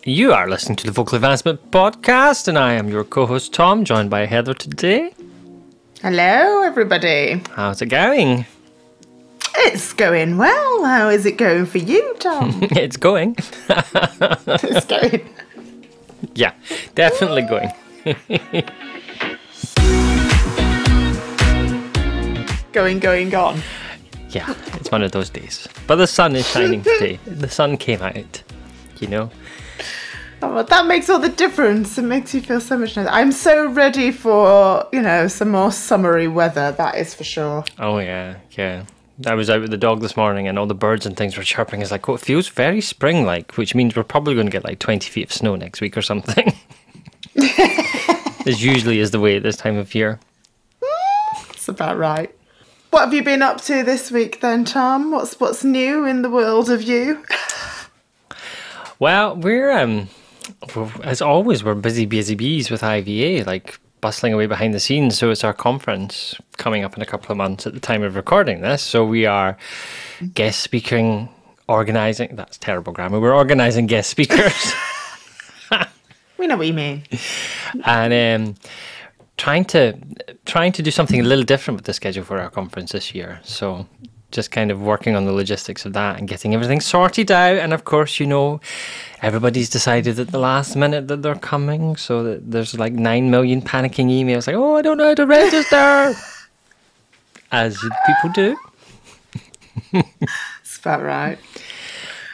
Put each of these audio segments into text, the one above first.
You are listening to the Vocal Advancement Podcast, and I am your co-host Tom, joined by Heather today. Hello, everybody. How's it going? It's going well. How is it going for you, Tom? It's going. It's going. Yeah, definitely going. Gone. Yeah, it's one of those days. But the sun is shining today. The sun came out, you know. Oh, well, that makes all the difference. It makes you feel so much nicer. I'm so ready for, some more summery weather, that is for sure. Oh, yeah. I was out with the dog this morning and all the birds and things were chirping. It's like, it feels very spring-like, which means we're probably going to get like 20 feet of snow next week or something. This usually is the way at this time of year. That's about right. What have you been up to this week then, Tom? What's new in the world of you? Well, we're as always, we're busy bees with IVA, like bustling away behind the scenes. So it's our conference coming up in a couple of months at the time of recording this. So we are guest speaking, organising. That's terrible grammar. We're organising guest speakers. We know what you mean. And trying to do something a little different with the schedule for our conference this year. So just kind of working on the logistics of that and getting everything sorted out. And of course, everybody's decided at the last minute that they're coming. So that there's like 9 million panicking emails like, oh, I don't know how to register. As people do. That's about right.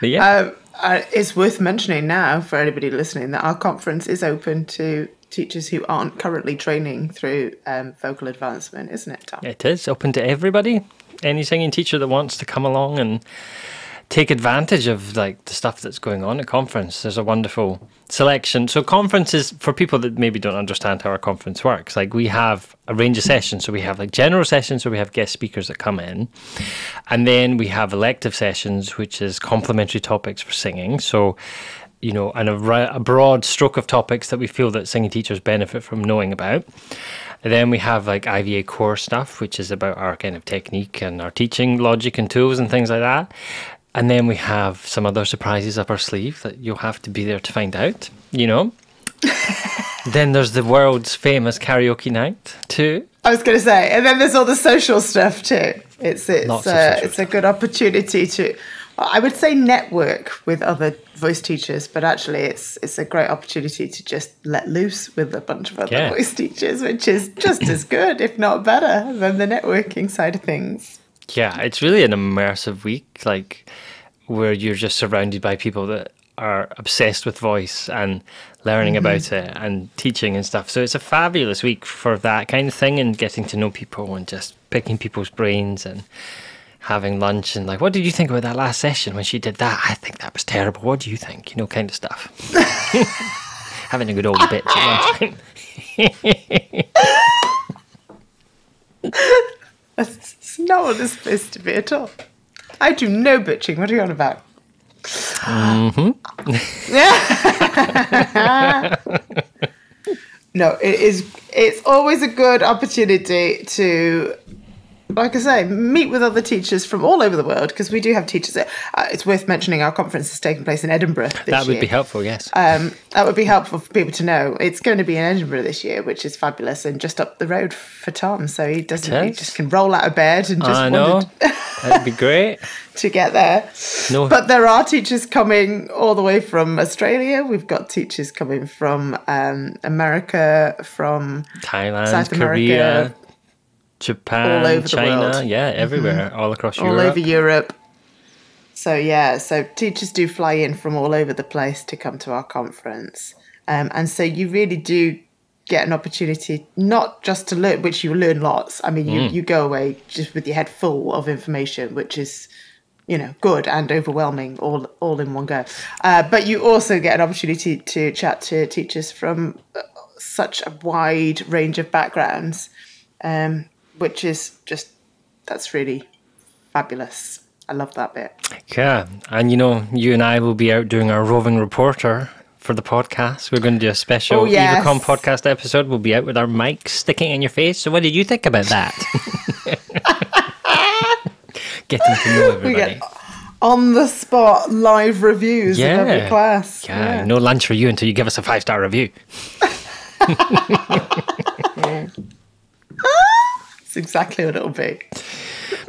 But yeah. It's worth mentioning now for anybody listening that our conference is open to teachers who aren't currently training through vocal advancement, isn't it, Tom? It is open to everybody. Any singing teacher that wants to come along and take advantage of like the stuff that's going on at conference. There's a wonderful selection. So conferences, for people that maybe don't understand how our conference works, like we have a range of sessions. So we have like general sessions where we have guest speakers that come in. And then we have elective sessions, which is complementary topics for singing. So, and a broad stroke of topics that we feel that singing teachers benefit from knowing about. And then we have like IVA core stuff, which is about our kind of technique and our teaching logic and tools and things like that. And then we have some other surprises up our sleeve that you'll have to be there to find out, Then there's the world's famous karaoke night too. I was going to say, and then there's all the social stuff too. It's a good opportunity to, I would say, network with other voice teachers, but actually it's a great opportunity to just let loose with a bunch of other voice teachers, which is just as good, if not better, than the networking side of things. Yeah, it's really an immersive week, like where you're just surrounded by people that are obsessed with voice and learning about it and teaching and stuff. So it's a fabulous week for that kind of thing and getting to know people and just picking people's brains and having lunch and like, what did you think about that last session when she did that? I think that was terrible. What do you think? Kind of stuff. Having a good old bitch at lunchtime. That's not what it's supposed to be at all. I do no bitching. What are you on about? No, it's always a good opportunity to, like I say, meet with other teachers from all over the world, because we do have teachers. It's worth mentioning our conference is taking place in Edinburgh this year. That would be helpful, yes. That would be helpful for people to know. It's going to be in Edinburgh this year, which is fabulous, and just up the road for Tom, so he just can roll out of bed and just wanted that'd be great to get there. No. But there are teachers coming all the way from Australia. We've got teachers coming from America, from Thailand, South Korea, America, Japan, all over China, the world. Everywhere, all across Europe. All over Europe. So teachers do fly in from all over the place to come to our conference. And so you really do get an opportunity not just to learn, which you learn lots. I mean, you go away just with your head full of information, which is, good and overwhelming all in one go. But you also get an opportunity to chat to teachers from such a wide range of backgrounds, which is that's really fabulous. I love that bit. Yeah, and you and I will be out doing our roving reporter for the podcast. We're going to do a special EVCOM podcast episode. We'll be out with our mics sticking in your face. So what did you think about that? Getting to know everybody. on the spot live reviews of every class. Yeah, no lunch for you until you give us a 5-star review. It's exactly what it'll be.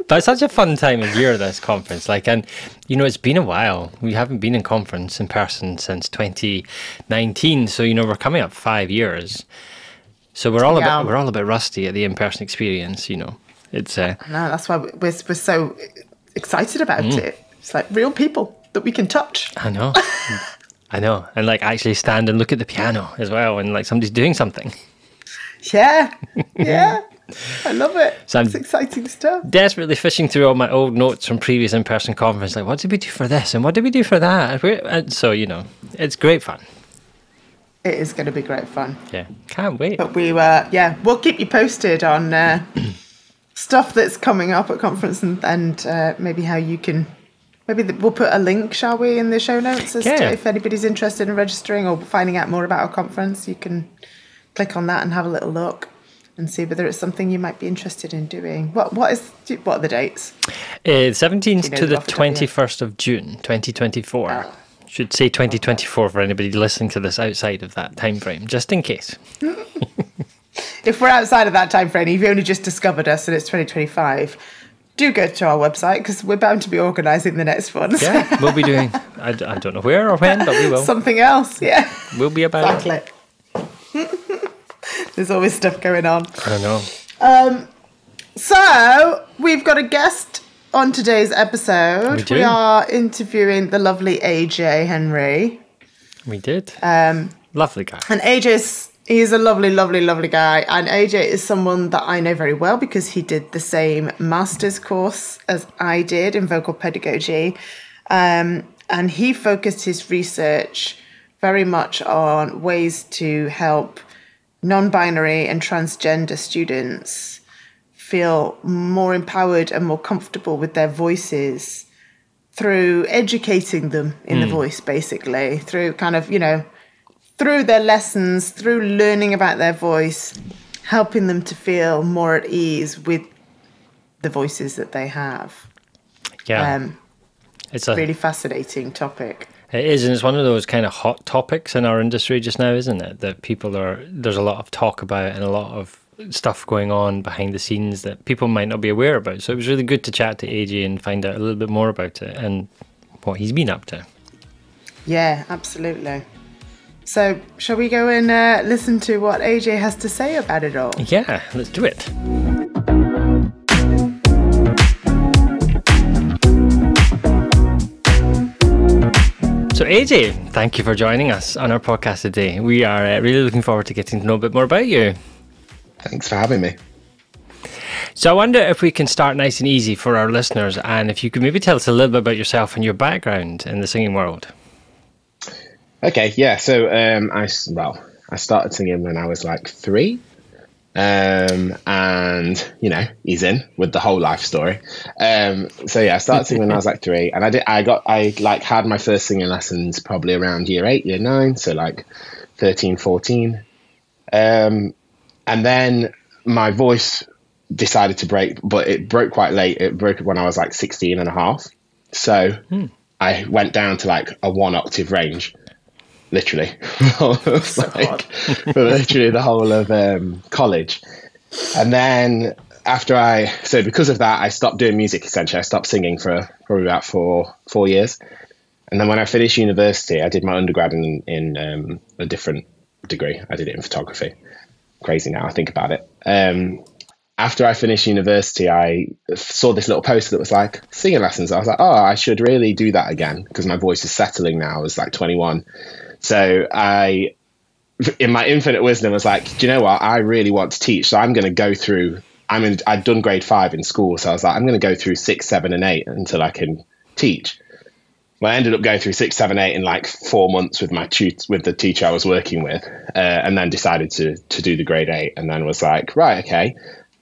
But it's such a fun time of year, this conference. Like, and you know, it's been a while. We haven't been in conference in person since 2019. So, you know, we're coming up 5 years. So we're all a bit rusty at the in-person experience, you know. It's no, that's why we're so excited about it. It's like real people that we can touch. I know. I know. And like actually stand and look at the piano as well, and like somebody's doing something. Yeah. Yeah. I love it. So it's exciting stuff. Desperately fishing through all my old notes from previous in-person conference. Like, what did we do for this? And what did we do for that? And so, you know, it's great fun. It is going to be great fun. Yeah. Can't wait. But we'll keep you posted on stuff that's coming up at conference and maybe how you can... Maybe we'll put a link, shall we, in the show notes as to if anybody's interested in registering or finding out more about our conference. You can click on that and have a little look and see whether it's something you might be interested in doing. What are the dates? 17th to the 21st of June, 2024. Oh. Should say 2024 for anybody listening to this outside of that time frame, just in case. If we're outside of that time frame, you've only just discovered us and it's 2025, do go to our website because we're bound to be organising the next ones. Yeah, we'll be doing, I don't know where or when, but we will. Something else, yeah. We'll be about it. There's always stuff going on. I know. So, we've got a guest on today's episode. We are interviewing the lovely Ajay Henry. We did. Lovely guy. And he's a lovely, lovely, lovely guy. And Ajay is someone that I know very well because he did the same master's course as I did in vocal pedagogy. And he focused his research very much on ways to help non-binary and transgender students feel more empowered and more comfortable with their voices through educating them in the voice, basically, through kind of, you know, through their lessons, through learning about their voice, helping them to feel more at ease with the voices that they have. Yeah. It's a really fascinating topic. It is, and it's one of those kind of hot topics in our industry just now, isn't it? That there's a lot of talk about and a lot of stuff going on behind the scenes that people might not be aware about. So it was really good to chat to AJ and find out a little bit more about it and what he's been up to. Yeah, absolutely. So shall we go and listen to what AJ has to say about it all? Yeah, let's do it. So AJ, thank you for joining us on our podcast today. We are really looking forward to getting to know a bit more about you. Thanks for having me. So I wonder if we can start nice and easy for our listeners, and if you could maybe tell us a little bit about yourself and your background in the singing world. Okay, yeah. So I started singing when I was like 3. And you know, he's in with the whole life story. So yeah, I started singing when I was like 3, and I had my first singing lessons probably around year 8, year 9, so like 13, 14. And then my voice decided to break, but it broke quite late. It broke when I was like 16 and a half. So I went down to like a 1 octave range. Literally, for literally the whole of college. And then because of that, I stopped doing music, essentially. I stopped singing for probably about four years. And then when I finished university, I did my undergrad in a different degree. I did it in photography. Crazy now I think about it. After I finished university, I saw this little poster that was like singing lessons. I was like, oh, I should really do that again because my voice is settling now. I was like 21. So I, in my infinite wisdom, was like, do you know what? I really want to teach. So I'm going to go through, I'd done grade 5 in school. So I was like, I'm going to go through 6, 7 and 8 until I can teach. Well, I ended up going through 6, 7, 8 in like 4 months with with the teacher I was working with, and then decided to do the grade 8 and then was like, right, okay,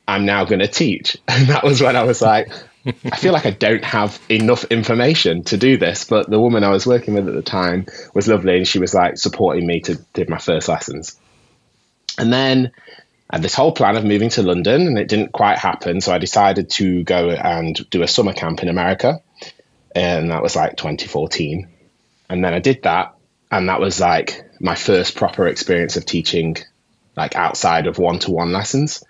I'm now going to teach. And that was when I was like, I feel like I don't have enough information to do this, but the woman I was working with at the time was lovely, and she was like supporting me to do my first lessons. And then I had this whole plan of moving to London, and it didn't quite happen. So I decided to go and do a summer camp in America. and that was like 2014. And then I did that, and that was like my first proper experience of teaching, like outside of one-to-one lessons,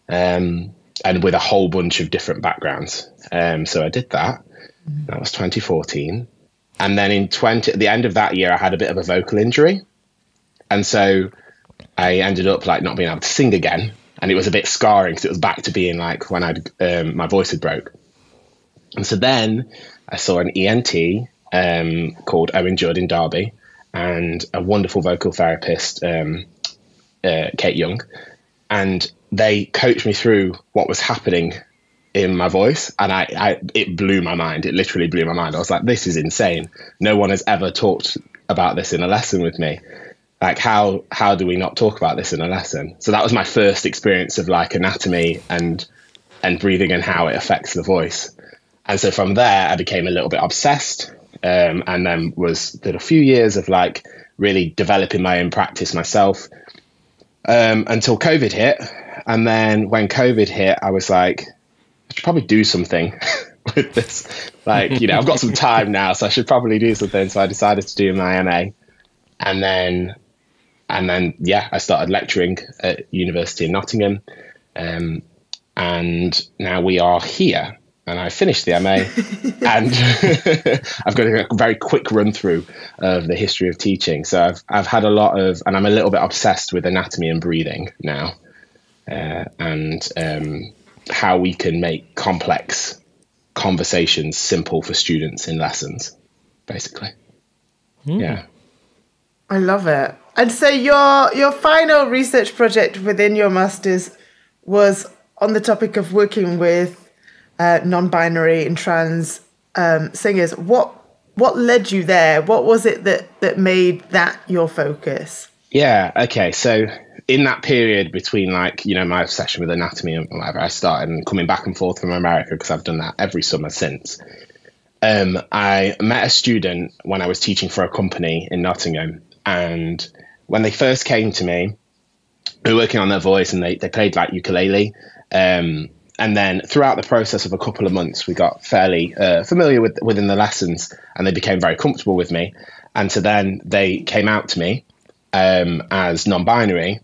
and with a whole bunch of different backgrounds. So I did that. That was 2014. And then at the end of that year, I had a bit of a vocal injury. And so I ended up like not being able to sing again. And it was a bit scarring because it was back to being like when my voice had broke. And so then I saw an ENT called Owen Judd in Derby, and a wonderful vocal therapist, Kate Young. And they coached me through what was happening in my voice, and it blew my mind. It literally blew my mind. I was like, this is insane. No one has ever talked about this in a lesson with me. Like, how do we not talk about this in a lesson? So that was my first experience of like anatomy and breathing and how it affects the voice. And so from there, I became a little bit obsessed, and then did a few years of like really developing my own practice myself, until COVID hit. And then when COVID hit, I was like, I should probably do something with this. Like, you know, I've got some time now, so I should probably do something. So I decided to do my MA. And then, yeah, I started lecturing at university in Nottingham. And now we are here, and I finished the MA, and I've got a very quick run through of the history of teaching. So I've had a lot of, and I'm a little bit obsessed with anatomy and breathing now, and how we can make complex conversations simple for students in lessons, basically. Yeah. I love it. And so your final research project within your master's was on the topic of working with non-binary and trans singers. What led you there? What was it that made that your focus? Yeah. Okay. So in that period between, like, you know, my obsession with anatomy and whatever, I started coming back and forth from America, because I've done that every summer since. I met a student when I was teaching for a company in Nottingham, and when they first came to me, they were working on their voice, and they played like ukulele. And then throughout the process of a couple of months, we got fairly familiar within the lessons, and they became very comfortable with me. And so then they came out to me as non-binary.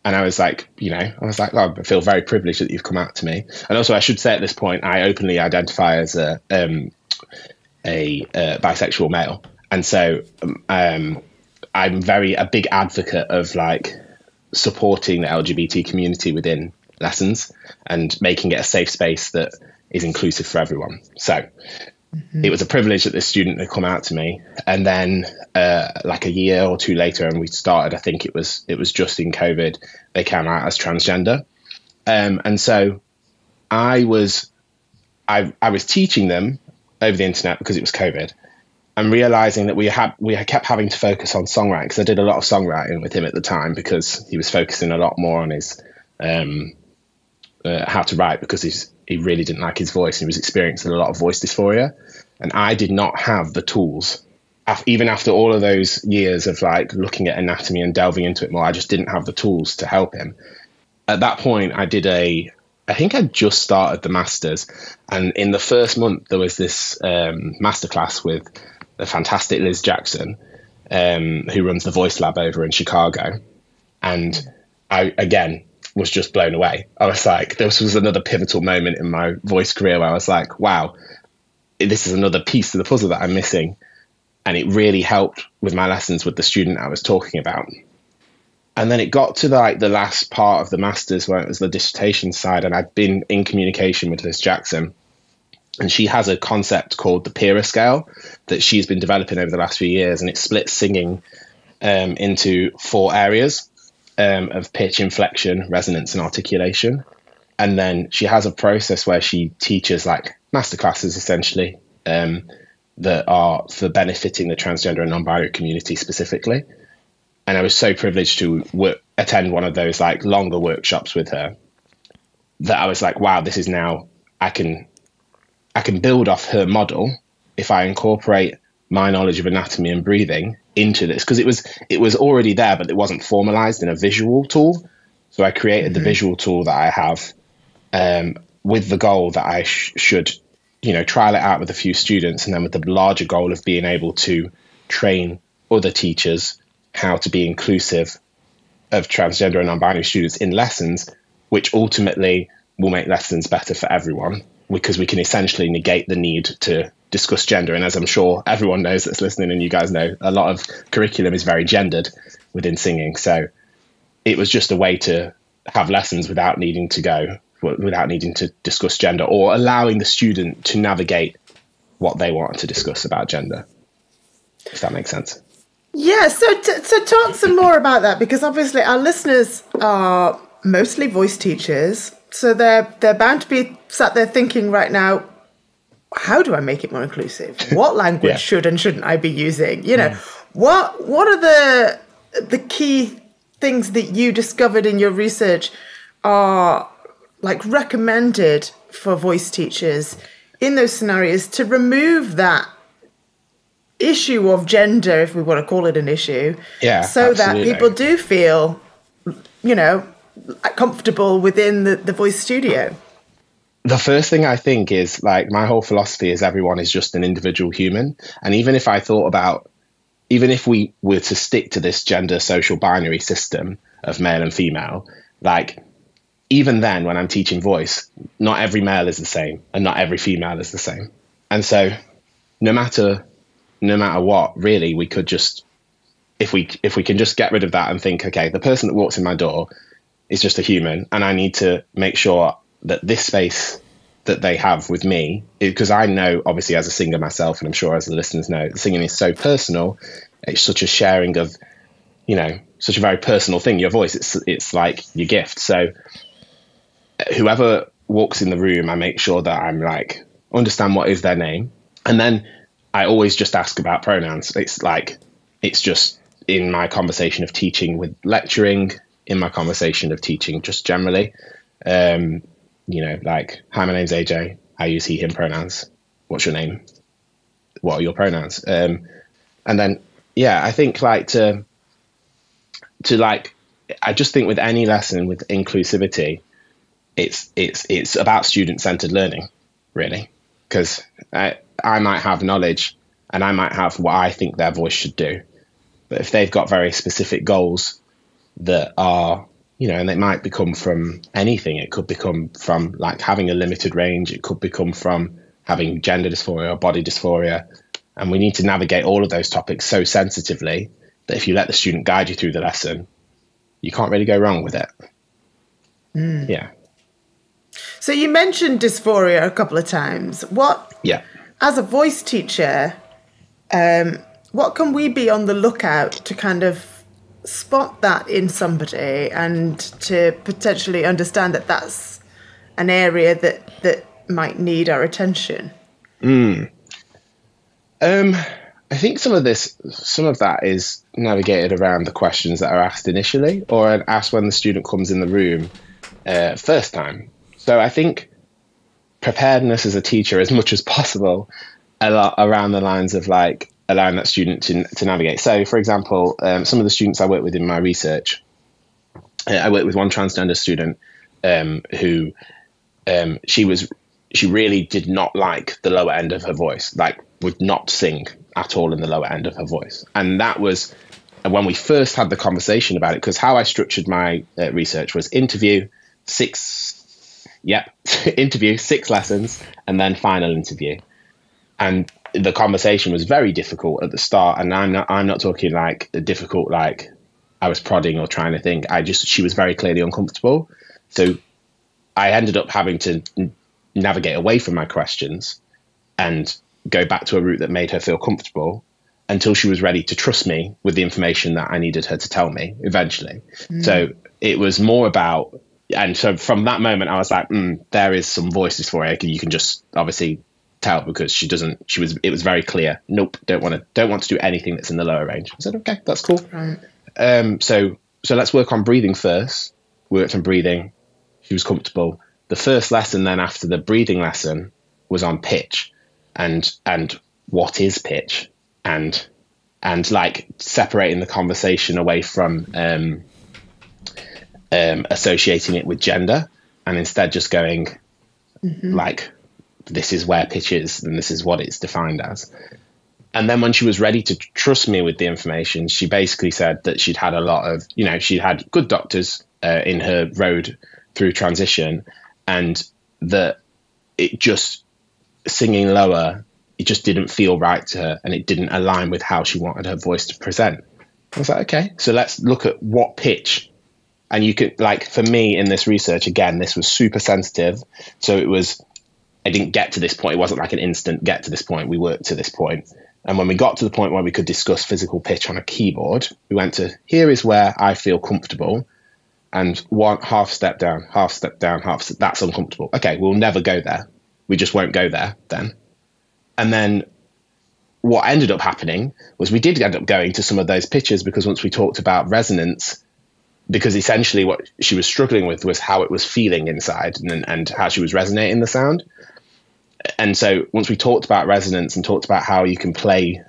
And I was like, oh, I feel very privileged that you've come out to me. And also, I should say at this point, I openly identify as a bisexual male. And so I'm a big advocate of like supporting the LGBT community within lessons and making it a safe space that is inclusive for everyone. So it was a privilege that this student had come out to me. And then like a year or two later, and we started, I think it was just in COVID, they came out as transgender. And so I was teaching them over the internet because it was COVID, and realizing that we kept having to focus on songwriting, because I did a lot of songwriting with him at the time, because he was focusing a lot more on his how to write, because he really didn't like his voice, and he was experiencing a lot of voice dysphoria. And I did not have the tools, even after all of those years of like looking at anatomy and delving into it more, I just didn't have the tools to help him. At that point, I think I just started the masters, and in the first month there was this masterclass with the fantastic Liz Jackson, who runs the Voice Lab over in Chicago. And I, again, was just blown away. I was like, this was another pivotal moment in my voice career where I was like, wow, this is another piece to the puzzle that I'm missing. And it really helped with my lessons with the student I was talking about. And then it got to the last part of the masters, where it was the dissertation side, and I'd been in communication with Liz Jackson. And she has a concept called the PIRA scale that she's been developing over the last few years, and it splits singing into 4 areas of pitch, inflection, resonance, and articulation. And then she has a process where she teaches like masterclasses, essentially, that are for benefiting the transgender and non-binary community specifically. And I was so privileged to attend one of those like longer workshops with her, that I was like, wow, this is now, I can build off her model if I incorporate my knowledge of anatomy and breathing into this, because it was already there, but it wasn't formalized in a visual tool. So I created the visual tool that I have, with the goal that I should trial it out with a few students, and then with the larger goal of being able to train other teachers how to be inclusive of transgender and non-binary students in lessons, which ultimately will make lessons better for everyone, because we can essentially negate the need to discuss gender. And as I'm sure everyone knows that's listening, and you guys know, a lot of curriculum is very gendered within singing. So it was just a way to have lessons without needing to discuss gender, or allowing the student to navigate what they want to discuss about gender, if that makes sense. Yeah, so talk some more about that, because obviously our listeners are mostly voice teachers, so they're bound to be sat there thinking right now, how do I make it more inclusive? What language should and shouldn't I be using? What are the key things that you discovered in your research are like recommended for voice teachers in those scenarios to remove that issue of gender, if we want to call it an issue, so absolutely, that people do feel, comfortable within the voice studio? The first thing I think is, like, my whole philosophy is everyone is just an individual human. And even if we were to stick to this gender social binary system of male and female, like, even then when I'm teaching voice, not every male is the same and not every female is the same. And so no matter what, really, we could just, if we can just get rid of that and think, okay, the person that walks in my door is just a human, and I need to make sure that this space that they have with me, because I know, obviously, as a singer myself, and I'm sure as the listeners know, singing is so personal. It's such a sharing of, such a very personal thing. Your voice, it's like your gift. So whoever walks in the room, I make sure that I'm like, understand what is their name. And then I always just ask about pronouns. It's just in my conversation of teaching with lecturing, in my conversation of teaching just generally, like, hi, my name's AJ. I use he, him pronouns. What's your name? What are your pronouns? And then, I think I just think with any lesson with inclusivity, it's about student-centered learning, really, because I might have knowledge and I might have what I think their voice should do. But if they've got very specific goals that are, and it might become from anything. It could become from like having a limited range. It could become from having gender dysphoria or body dysphoria. And we need to navigate all of those topics so sensitively that if you let the student guide you through the lesson, you can't really go wrong with it. Yeah. So you mentioned dysphoria a couple of times. As a voice teacher, what can we be on the lookout to kind of spot that in somebody and to potentially understand that that's an area that might need our attention? I think some of that is navigated around the questions that are asked initially or asked when the student comes in the room first time. So I think preparedness as a teacher, as much as possible, a lot around the lines of like allowing that student to navigate. So, for example, some of the students I work with in my research, I worked with one transgender student who she really did not like the lower end of her voice, like would not sing at all in the lower end of her voice. And that was when we first had the conversation about it, because how I structured my research was interview, 6 lessons, and then final interview. And the conversation was very difficult at the start, and I'm not talking like difficult like I was prodding or trying to think. She was very clearly uncomfortable, so I ended up having to navigate away from my questions and go back to a route that made her feel comfortable until she was ready to trust me with the information that I needed her to tell me eventually. So it was more about, and so from that moment I was like, there is some voice dysphoria. You can just obviously tell because it was very clear. Nope, don't want to do anything that's in the lower range. I said, okay, that's cool. Right. So let's work on breathing first. We worked on breathing. She was comfortable. The first lesson then after the breathing lesson was on pitch and what is pitch and like separating the conversation away from associating it with gender and instead just going like this is where pitch is and this is what it's defined as. And then when she was ready to trust me with the information, she basically said that she'd had a lot of, she'd had good doctors in her road through transition, and that it just, singing lower, it just didn't feel right to her and it didn't align with how she wanted her voice to present. I was like, okay, so let's look at what pitch. And you could, like, for me in this research, again, this was super sensitive. So I didn't get to this point. It wasn't like an instant get to this point. We worked to this point. And when we got to the point where we could discuss physical pitch on a keyboard, we went to, here is where I feel comfortable. And half step down, that's uncomfortable. Okay, we'll never go there. We just won't go there then. And then what ended up happening was we did end up going to some of those pitches, because once we talked about resonance, because essentially what she was struggling with was how it was feeling inside and how she was resonating the sound. And so once we talked about resonance and talked about how you can play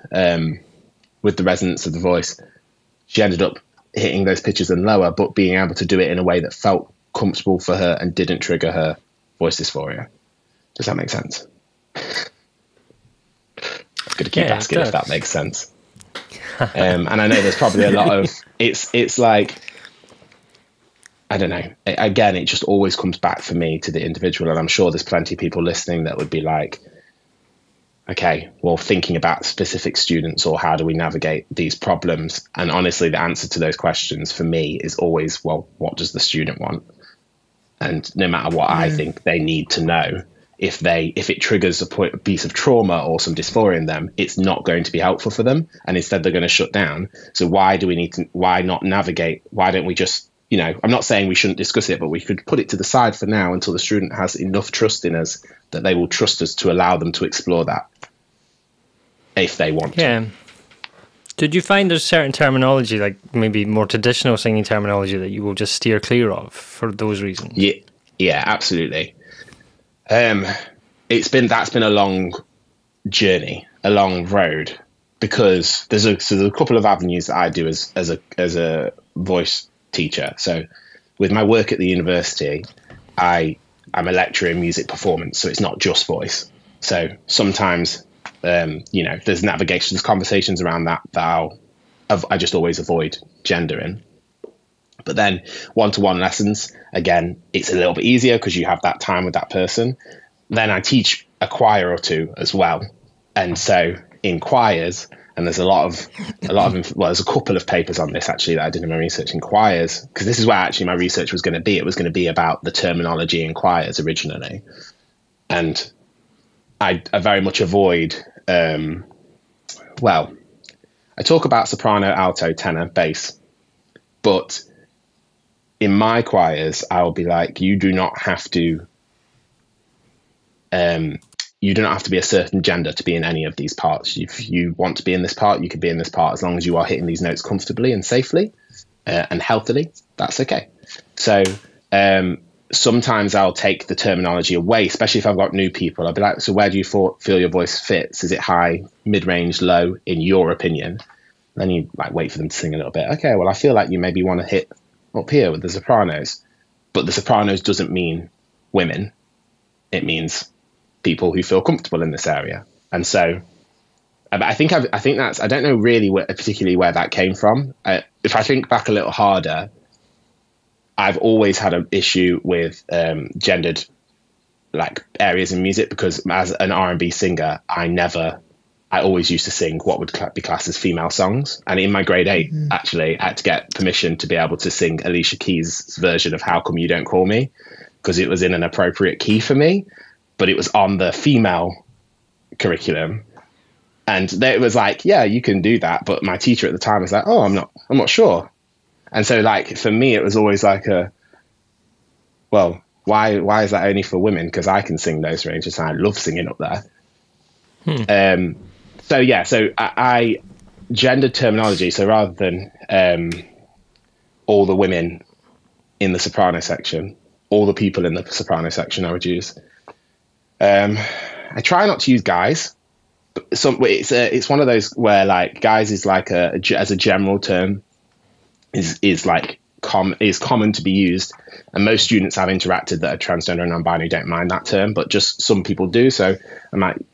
with the resonance of the voice, she ended up hitting those pitches and lower, but being able to do it in a way that felt comfortable for her and didn't trigger her voice dysphoria. Does that make sense? I'm going to keep asking if that makes sense. And I know there's probably a lot of, it's like, I don't know. Again, it just always comes back for me to the individual. And I'm sure there's plenty of people listening that would be like, okay, well, thinking about specific students or how do we navigate these problems? And honestly, the answer to those questions for me is always, well, what does the student want? And no matter what I think they need to know, if it triggers a piece of trauma or some dysphoria in them, it's not going to be helpful for them. And instead they're going to shut down. So why not navigate? Why don't we just, I'm not saying we shouldn't discuss it, but we could put it to the side for now until the student has enough trust in us that they will trust us to allow them to explore that if they want to. Did you find there's certain terminology, like maybe more traditional singing terminology, that you will just steer clear of for those reasons? Yeah, absolutely. That's been a long journey, a long road, because there's a couple of avenues that I do as a voice teacher. So with my work at the university, I'm a lecturer in music performance, so it's not just voice. So sometimes there's navigations, conversations around that I just always avoid gender in. But then one-to-one lessons, again, it's a little bit easier because you have that time with that person. Then I teach a choir or two as well. And so in choirs, and there's there's a couple of papers on this actually that I did in my research in choirs, because this is where actually my research was going to be. It was going to be about the terminology in choirs originally. And I very much avoid, I talk about soprano, alto, tenor, bass, but in my choirs, I'll be like, you do not have to be a certain gender to be in any of these parts. If you want to be in this part, you can be in this part as long as you are hitting these notes comfortably and safely and healthily. That's okay. So sometimes I'll take the terminology away, especially if I've got new people. I'll be like, so where do you feel your voice fits? Is it high, mid-range, low, in your opinion? Then you wait for them to sing a little bit. Okay, well, I feel like you maybe want to hit up here with the sopranos, but the sopranos doesn't mean women. It means people who feel comfortable in this area. And so I think that's, I don't know really particularly where that came from. If I think back a little harder, I've always had an issue with gendered areas in music, because as an R&B singer, I always used to sing what would be classed as female songs. And in my grade 8, actually, I had to get permission to be able to sing Alicia Keys' version of How Come You Don't Call Me, because it was in an appropriate key for me, but it was on the female curriculum. And it was like, yeah, you can do that. But my teacher at the time was like, oh, I'm not sure. And so for me, it was always like why is that only for women? Because I can sing those ranges and I love singing up there. So I gendered terminology. So rather than all the women in the soprano section, all the people in the soprano section, I would use. I try not to use guys. It's one of those where guys is as a general term is is common to be used, and most students I've interacted that are transgender and non-binary don't mind that term, but just some people do. So I might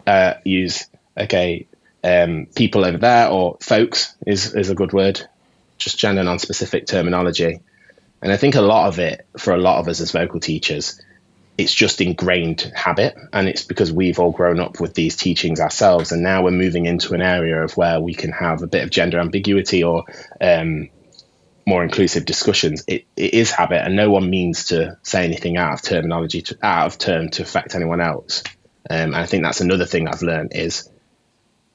use people over there, or folks is a good word, just gender non-specific terminology. And I think a lot of it, for a lot of us as vocal teachers, it's just ingrained habit, and it's because we've all grown up with these teachings ourselves, and now we're moving into an area of where we can have a bit of gender ambiguity or more inclusive discussions. It is habit, and no one means to say anything out of term to affect anyone else. And I think that's another thing I've learned is,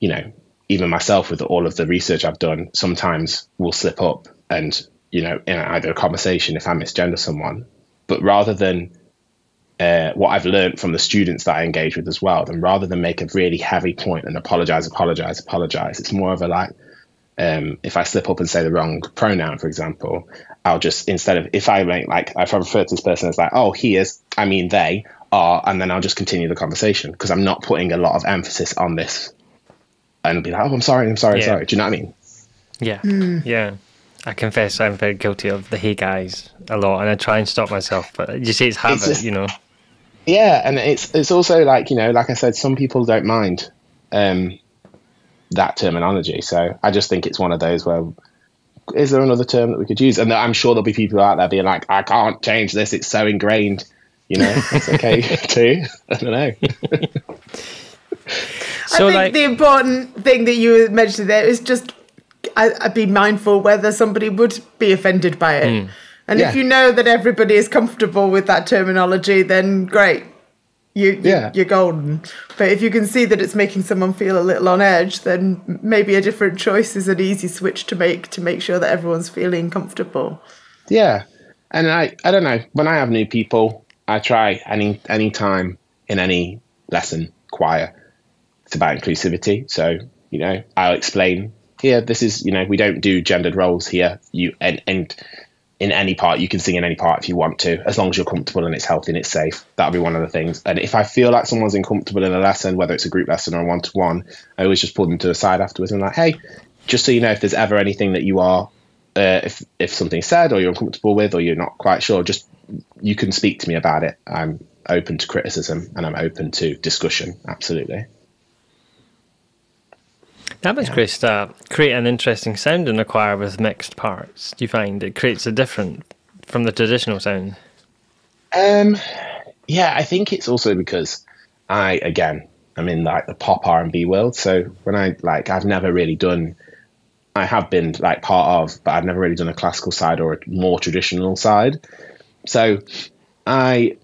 even myself with all of the research I've done, sometimes we'll slip up and, in either a conversation if I misgender someone, but rather than what I've learned from the students that I engage with as well, then rather than make a really heavy point and apologize, it's more of a if I slip up and say the wrong pronoun, for example, I'll just, instead of, if I refer to this person as oh, he is, I mean they are, and then I'll just continue the conversation, because I'm not putting a lot of emphasis on this, and be oh, I'm sorry. Do you know what I mean? Yeah. Yeah. I confess I'm very guilty of the hey guys a lot, and I try and stop myself, but you see it's habit, Yeah, and it's also like I said, some people don't mind that terminology. So I just think it's one of those where, is there another term that we could use? And I'm sure there'll be people out there being like, I can't change this, it's so ingrained. It's okay too. I don't know. So I think the important thing that you mentioned there is just I'd be mindful whether somebody would be offended by it. And if you know that everybody is comfortable with that terminology, then great. You're golden. But if you can see that it's making someone feel a little on edge, then maybe a different choice is an easy switch to make sure that everyone's feeling comfortable. Yeah. And I don't know, when I have new people, I try any time in any lesson, choir, it's about inclusivity. So, I'll explain here, this is, we don't do gendered roles here. And in any part, you can sing in any part if you want to, as long as you're comfortable and it's healthy and it's safe. That'll be one of the things. And if I feel like someone's uncomfortable in a lesson, whether it's a group lesson or a one-to-one, I always just pull them to the side afterwards and hey, just so you know, if there's ever anything that you are, if something's said or you're uncomfortable with, or you're not quite sure, just, you can speak to me about it. I'm open to criticism and I'm open to discussion. Absolutely. That must create an interesting sound in a choir with mixed parts. Do you find it creates a different from the traditional sound? Yeah, I think it's also because I'm in the pop R&B world. So when I've never really done, I have been part of, but I've never really done a classical side or a more traditional side. So I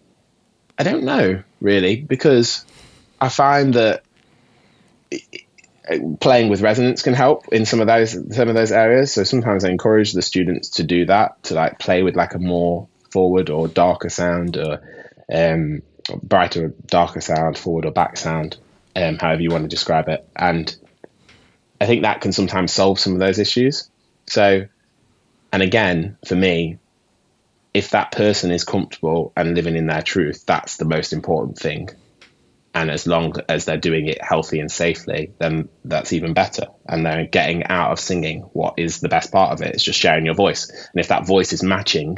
don't know really, because I find that playing with resonance can help in some of those areas. So sometimes I encourage the students to do that, to play with a more forward or darker sound, or brighter, darker sound, forward or back sound, however you want to describe it. And I think that can sometimes solve some of those issues. So, and again, for me, if that person is comfortable and living in their truth, that's the most important thing. And as long as they're doing it healthy and safely, then that's even better. And they're getting out of singing what is the best part of it. It's just sharing your voice. And if that voice is matching,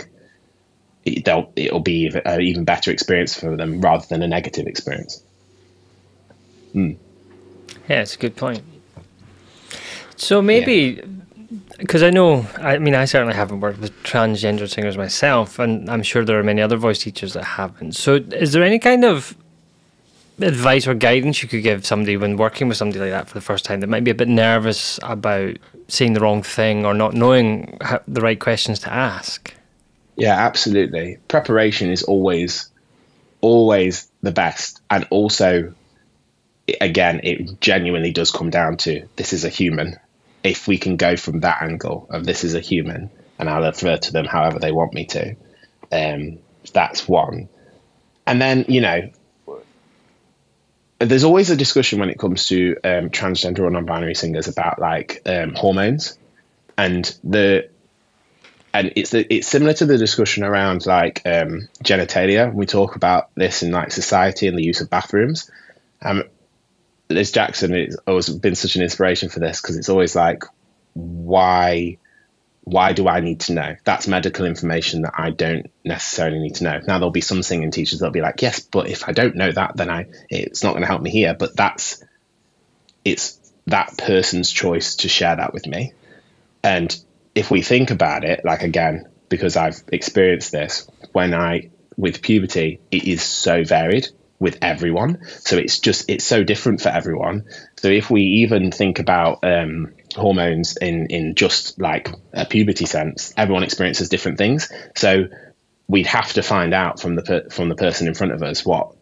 it'll be an even better experience for them rather than a negative experience. Yeah, it's a good point. So maybe, because I certainly haven't worked with transgender singers myself, and I'm sure there are many other voice teachers that haven't. So is there any kind of advice or guidance you could give somebody when working with somebody like that for the first time that might be a bit nervous about saying the wrong thing or not knowing the right questions to ask? Yeah, absolutely. Preparation is always the best. And also, again, it genuinely does come down to, this is a human. If we can go from that angle of this is a human, and I'll refer to them however they want me to, that's one. And then, there's always a discussion when it comes to transgender or non-binary singers about hormones, and it's similar to the discussion around genitalia. We talk about this in society and the use of bathrooms. Liz Jackson has always been such an inspiration for this, because it's always why why do I need to know? That's medical information that I don't necessarily need to know. Now, there'll be some singing teachers that'll be like, yes, but if I don't know that, then it's not going to help me here. But it's that person's choice to share that with me. And if we think about it, like, again, because I've experienced this, with puberty, it is so varied with everyone. So it's so different for everyone. So if we even think about hormones in just like a puberty sense, everyone experiences different things. So we'd have to find out from the person in front of us what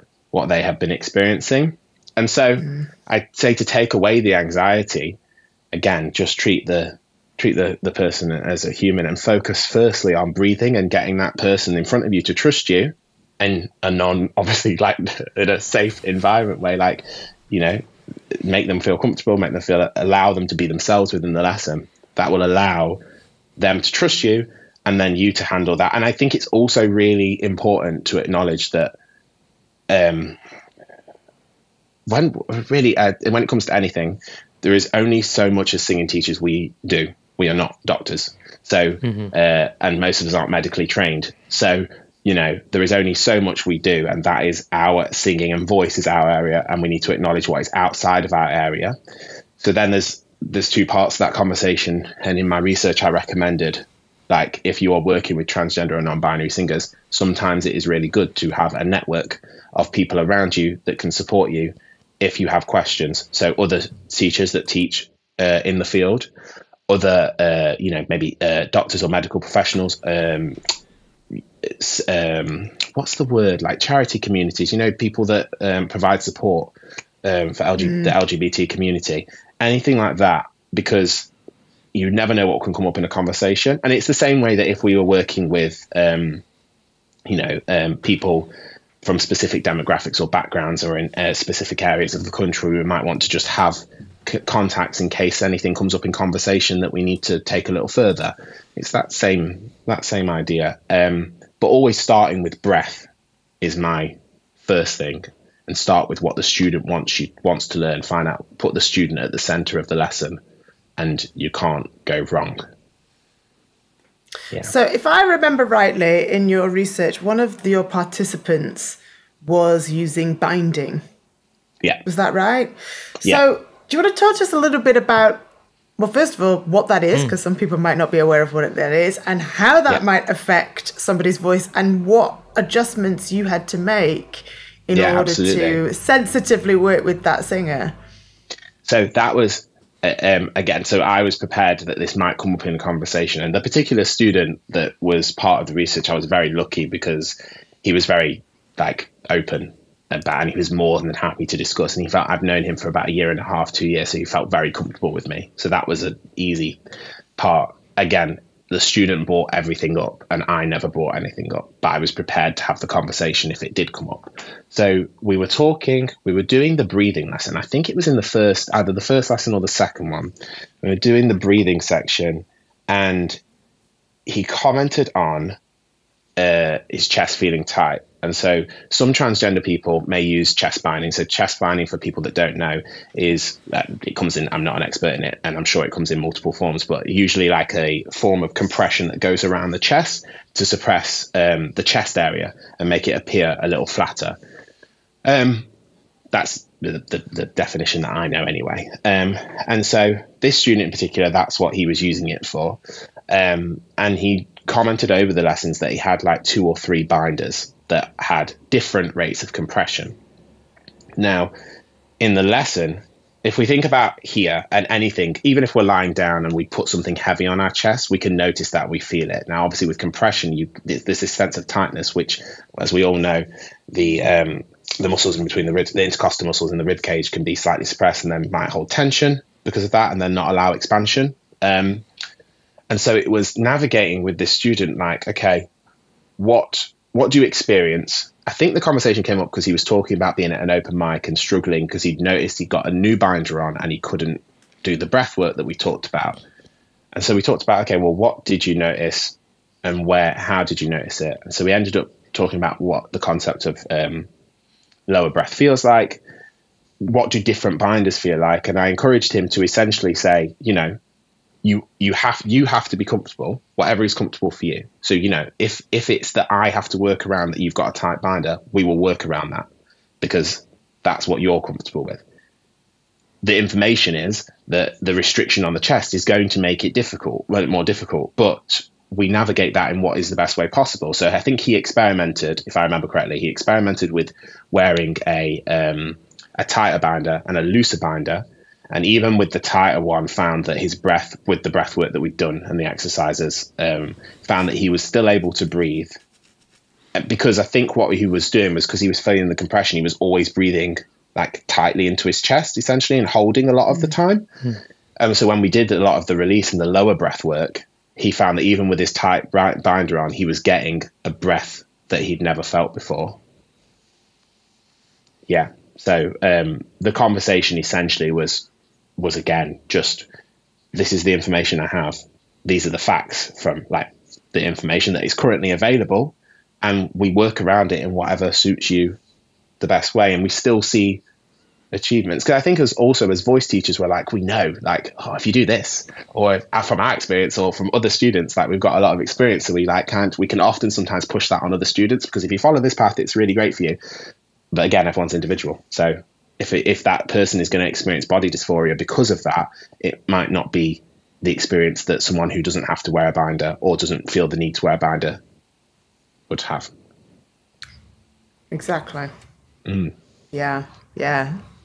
they have been experiencing. And so I'd say to take away the anxiety, again, just treat the person as a human and focus firstly on breathing and getting that person in front of you to trust you, and a obviously like in a safe environment way, like, you know, make them feel comfortable, allow them to be themselves within the lesson. That will allow them to trust you and then you to handle that. And I think it's also really important to acknowledge that when it comes to anything, there is only so much as singing teachers we do. We are not doctors. So, and most of us aren't medically trained. So, you know, there is only so much we do, and that is our singing and voice is our area, and we need to acknowledge what is outside of our area. So then there's two parts to that conversation. And in my research, I recommended, like, if you are working with transgender or non-binary singers, sometimes it is really good to have a network of people around you that can support you if you have questions. So other teachers that teach in the field, other, maybe doctors or medical professionals, what's the word, like charity communities, you know, people that provide support for the LGBT community, anything like that, because you never know what can come up in a conversation. And it's the same way that if we were working with, people from specific demographics or backgrounds or in specific areas of the country, we might want to just have contacts in case anything comes up in conversation that we need to take a little further. It's that same idea. But always starting with breath is my first thing, and start with what the student wants to learn. Find out, put the student at the center of the lesson, and you can't go wrong. Yeah. So if I remember rightly, in your research, one of your participants was using binding. Yeah. Was that right? Yeah. So do you want to talk to us a little bit about, well, first of all, what that is, because some people might not be aware of what that is, and how that might affect somebody's voice, and what adjustments you had to make in order to sensitively work with that singer? So that was, again, so I was prepared that this might come up in a conversation. And the particular student that was part of the research, I was very lucky because he was very open about, and he was more than happy to discuss. And I've known him for about 1.5 to 2 years, so he felt very comfortable with me. So that was an easy part. Again, the student brought everything up, and I never brought anything up, but I was prepared to have the conversation if it did come up. So we were doing the breathing lesson. I think it was in either the first lesson or the second one. We were doing the breathing section, and he commented on his chest feeling tight. And so some transgender people may use chest binding. So chest binding, for people that don't know, is it comes in, I'm not an expert in it, and I'm sure it comes in multiple forms, but usually like a form of compression that goes around the chest to suppress the chest area and make it appear a little flatter. That's the definition that I know anyway. And so this student in particular, that's what he was using it for. And he commented over the lessons that he had like 2 or 3 binders that had different rates of compression. Now, in the lesson, if we think about here and anything, even if we're lying down and we put something heavy on our chest, we can notice that, we feel it. Now, obviously with compression, there's this sense of tightness, which, as we all know, the muscles in between the ribs, the intercostal muscles in the rib cage, can be slightly suppressed and then might hold tension because of that and then not allow expansion. And so it was navigating with this student, like, okay, what do you experience? I think the conversation came up because he was talking about being at an open mic and struggling because he'd noticed he got a new binder on and he couldn't do the breath work that we talked about. And so we talked about, okay, well, what did you notice and how did you notice it? And so we ended up talking about what the concept of lower breath feels like. What do different binders feel like? And I encouraged him to essentially say, you have to be comfortable, whatever is comfortable for you. So, you know, if it's that I have to work around that you've got a tight binder, we will work around that because that's what you're comfortable with. The information is that the restriction on the chest is going to make it more difficult, but we navigate that in what is the best way possible. So I think he experimented, if I remember correctly, with wearing a tighter binder and a looser binder. And even with the tighter one, found that his breath, with the breath work that we've done and the exercises, found that he was still able to breathe. Because I think what he was doing was because he was feeling the compression, he was always breathing like tightly into his chest, essentially, and holding a lot of the time. So when we did a lot of the release and the lower breath work, he found that even with his tight binder on, he was getting a breath that he'd never felt before. Yeah. So the conversation essentially was again, just, this is the information I have. These are the facts from like the information that is currently available. And we work around it in whatever suits you the best way. And we still see achievements. Because I think as voice teachers, we're like, we know, like, oh, if you do this, or from our experience or from other students, like we've got a lot of experience. So we can often sometimes push that on other students, because if you follow this path, it's really great for you. But again, everyone's individual. So if that person is going to experience body dysphoria because of that, it might not be the experience that someone who doesn't have to wear a binder or doesn't feel the need to wear a binder would have. Exactly. Yeah.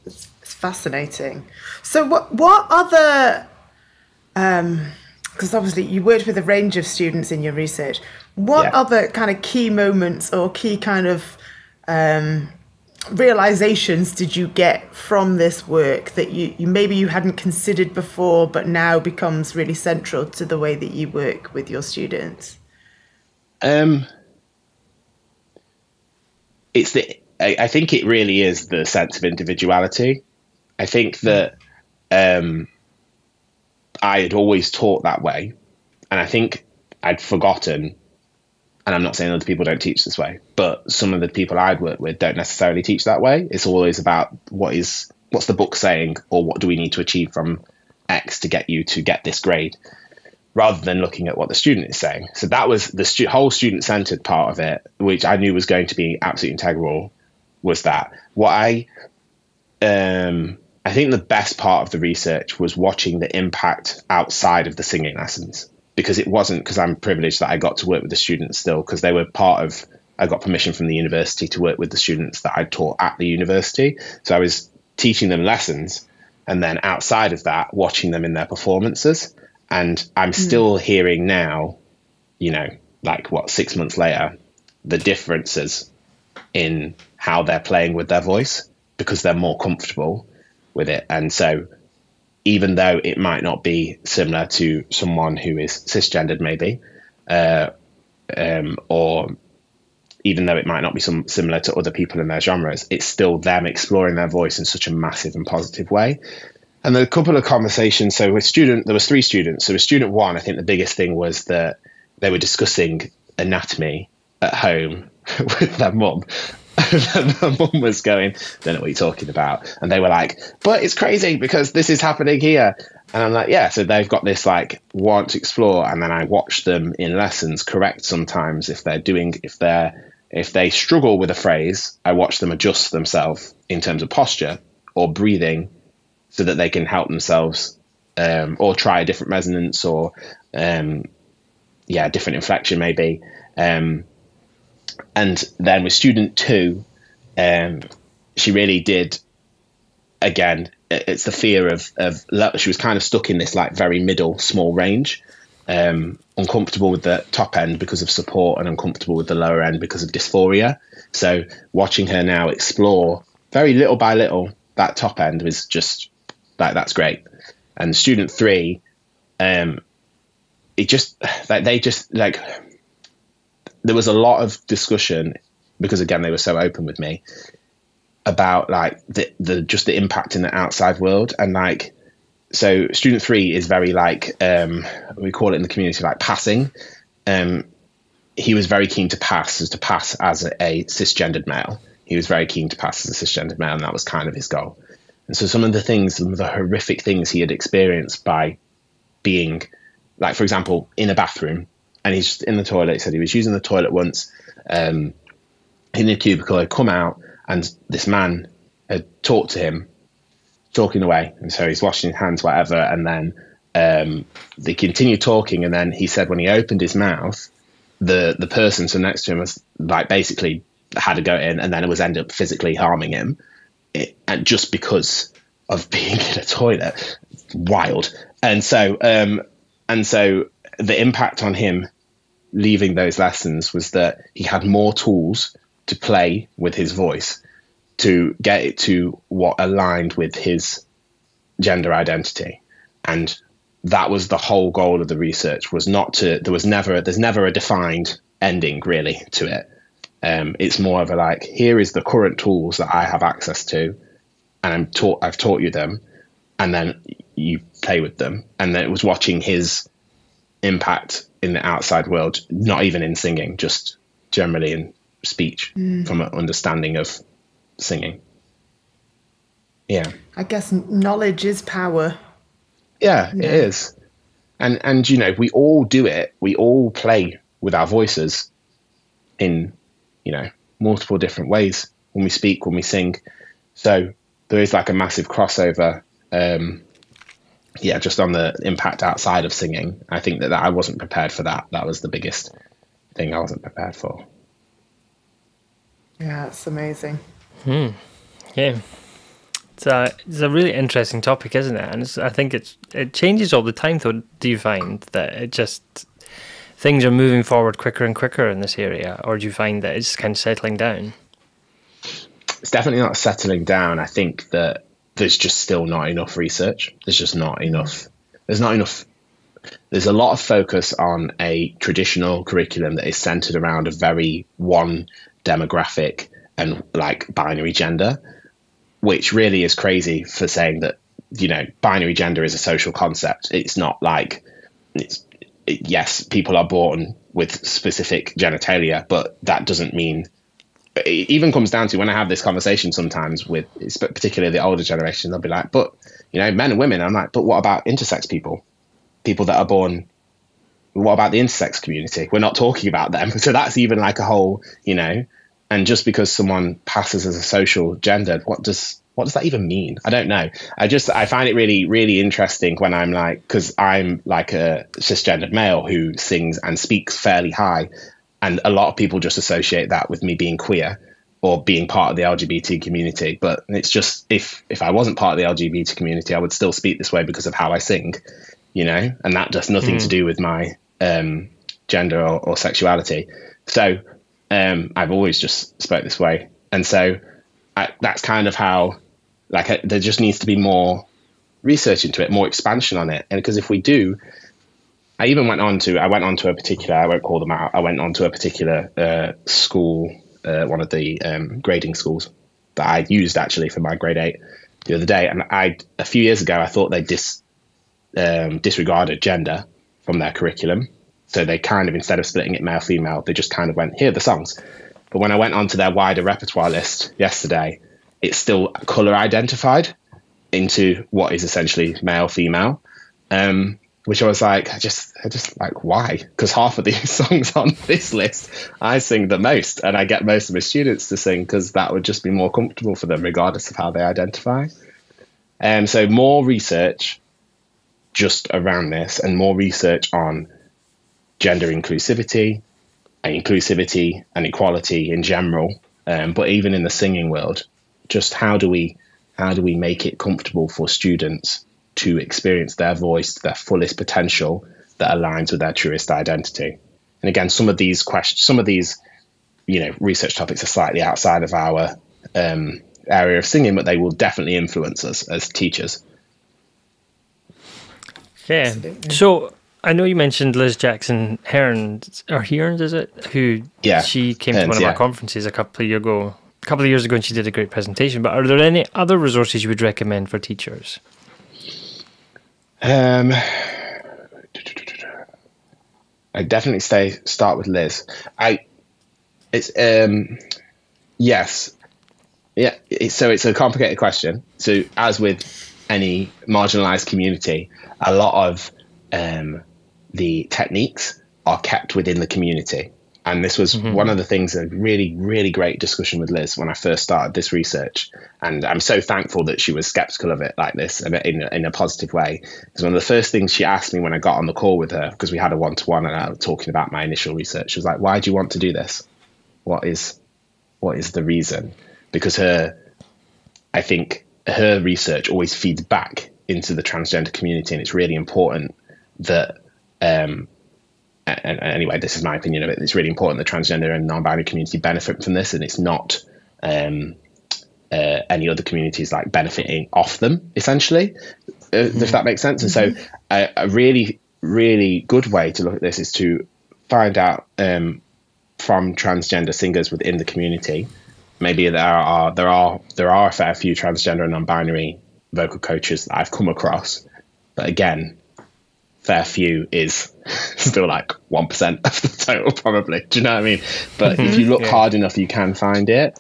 It's fascinating. So what other, because obviously you worked with a range of students in your research, what other kind of key moments or key kind of realizations did you get from this work that you maybe you hadn't considered before, but now becomes really central to the way that you work with your students? I think it really is the sense of individuality. I think that I had always taught that way, and I think I'd forgotten, and I'm not saying other people don't teach this way, but some of the people I'd worked with don't necessarily teach that way. It's always about what's the book saying, or what do we need to achieve from X to get you to get this grade, rather than looking at what the student is saying. So that was the whole student-centered part of it, which I knew was going to be absolutely integral, was that. What I think the best part of the research was watching the impact outside of the singing lessons, because it wasn't because I'm privileged that I got to work with the students still, because they were I got permission from the university to work with the students that I taught at the university. So I was teaching them lessons, and then outside of that, watching them in their performances. And I'm still hearing now, 6 months later, the differences in how they're playing with their voice, because they're more comfortable with it. And so even though it might not be similar to someone who is cisgendered, maybe, or even though it might not be similar to other people in their genres, it's still them exploring their voice in such a massive and positive way. And a couple of conversations. So there was 3 students. So with student 1, I think the biggest thing was that they were discussing anatomy at home with their mum. And their mum was going, don't know what you're talking about. And they were like, but it's crazy because this is happening here. And I'm like, yeah. So they've got this want to explore. And then I watch them in lessons correct sometimes if they struggle with a phrase. I watch them adjust themselves in terms of posture or breathing, so that they can help themselves, or try a different resonance, or different inflection maybe. And then with student 2, she really did, again, it's the fear of she was kind of stuck in this very middle small range, uncomfortable with the top end because of support and uncomfortable with the lower end because of dysphoria. So watching her now explore very little by little that top end was just that's great. And student 3, there was a lot of discussion, because again they were so open with me about the impact in the outside world. And so student 3 is very we call it in the community passing. He was very keen to pass as a cisgendered male. He was very keen to pass as a cisgendered male, and that was kind of his goal. And so some of the horrific things he had experienced by being, like, for example, in a bathroom, and he's just in the toilet. He said he was using the toilet once in a cubicle, had come out, and this man had talked to him, talking away, and so he's washing his hands, whatever, and then they continued talking, and then he said when he opened his mouth, the person so next to him was like basically had to go in, and then it was ended up physically harming him, and just because of being in a toilet. Wild. And so the impact on him leaving those lessons was that he had more tools to play with his voice to get it to what aligned with his gender identity. And that was the whole goal of the research, was not to, there's never a defined ending really to it. It's more of a like, here is the current tools that I have access to, and I've taught you them, and then you play with them. And then it was watching his impact in the outside world, not even in singing, just generally in speech, from an understanding of singing. Yeah. I guess knowledge is power. Yeah, it is. And you know, we all do it. We all play with our voices in, you know, multiple different ways when we speak, when we sing. So there is like a massive crossover, just on the impact outside of singing. I think that I wasn't prepared for that. That was the biggest thing I wasn't prepared for. Yeah, it's amazing. Yeah. It's a really interesting topic, isn't it? And I think it changes all the time, though. Do you find that it just, things are moving forward quicker and quicker in this area, or do you find that it's kind of settling down? It's definitely not settling down. I think that there's just still not enough research. There's just not enough. There's not enough. There's a lot of focus on a traditional curriculum that is centered around a very one demographic and like binary gender, which really is crazy for saying that, you know, binary gender is a social concept. It's not like, yes, people are born with specific genitalia, but that doesn't mean, it even comes down to when I have this conversation sometimes with particularly the older generation, they'll be like, but, you know, men and women. I'm like, but what about intersex people that are born? What about the intersex community? We're not talking about them. So that's even like a whole, you know, and just because someone passes as a social gender, what does that even mean? I don't know. I find it really, really interesting when I'm like, because I'm like a cisgendered male who sings and speaks fairly high. And a lot of people just associate that with me being queer or being part of the LGBT community. But it's just, if I wasn't part of the LGBT community, I would still speak this way because of how I sing, you know, and that does nothing to do with my gender or sexuality. So I've always just spoke this way. And so that's kind of how, like, there just needs to be more research into it, more expansion on it. And because if we do, I went on to a particular, I won't call them out, I went on to a particular school, one of the grading schools that I used actually for my grade 8 the other day. And a few years ago, I thought they disregarded gender from their curriculum. So they kind of, instead of splitting it male, female, they just kind of went, here are the songs. But when I went onto their wider repertoire list yesterday, it's still colour identified into what is essentially male, female. Which I was like, I just like, why? Because half of these songs on this list, I sing the most, and I get most of my students to sing because that would just be more comfortable for them, regardless of how they identify. So more research just around this, and more research on gender inclusivity and equality in general, but even in the singing world, just how do we make it comfortable for students to experience their voice to their fullest potential that aligns with their truest identity. And again, some of these you know, research topics are slightly outside of our area of singing, but they will definitely influence us as teachers. Yeah. Absolutely. So I know you mentioned Liz Jackson Hearns, is it? Who? Yeah. She came to one of our conferences a couple of years ago, and she did a great presentation. But are there any other resources you would recommend for teachers? I definitely start with Liz. Yes. Yeah. So it's a complicated question. So as with any marginalized community, a lot of the techniques are kept within the community. And this was one of the things, a really, really great discussion with Liz when I first started this research. And I'm so thankful that she was skeptical of it like this in a positive way. Because one of the first things she asked me when I got on the call with her, because we had a one-to-one and I was talking about my initial research, she was like, why do you want to do this? What is the reason? Because I think her research always feeds back into the transgender community. And it's really important that, and anyway, this is my opinion of it. It's really important that transgender and non-binary community benefit from this, and it's not any other communities like benefiting off them, essentially, if that makes sense. And so a really, really good way to look at this is to find out from transgender singers within the community. Maybe there are a fair few transgender and non-binary vocal coaches that I've come across, but again, fair few is still like 1% of the total, probably. Do you know what I mean? But if you look hard enough, you can find it.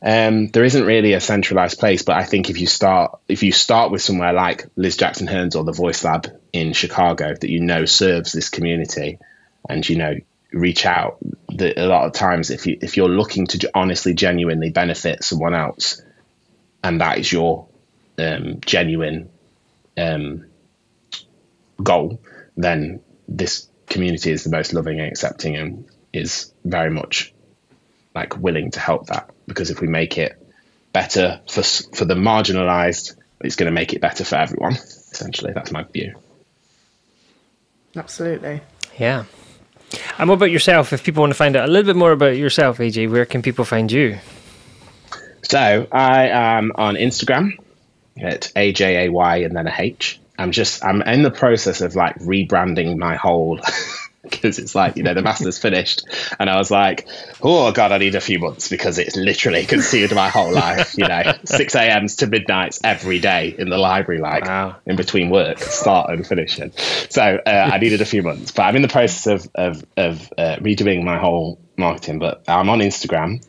There isn't really a centralized place, but I think if you start with somewhere like Liz Jackson Hearns or the Voice Lab in Chicago that serves this community, and reach out. A lot of times, if you're looking to honestly, genuinely benefit someone else, and that is your genuine goal, then this community is the most loving and accepting and is very much like willing to help that, because if we make it better for the marginalized, it's going to make it better for everyone. Essentially, that's my view. Absolutely. Yeah. And what about yourself? If people want to find out a little bit more about yourself, AJ, where can people find you? So I am on Instagram at AJAY and then a H. I'm in the process of like rebranding my whole, because it's like, the master's finished. And I was like, oh God, I need a few months, because it's literally consumed my whole life, 6 a.m. to midnights every day in the library, in between work, start and finishing. So I needed a few months, but I'm in the process of redoing my whole marketing. But I'm on Instagram,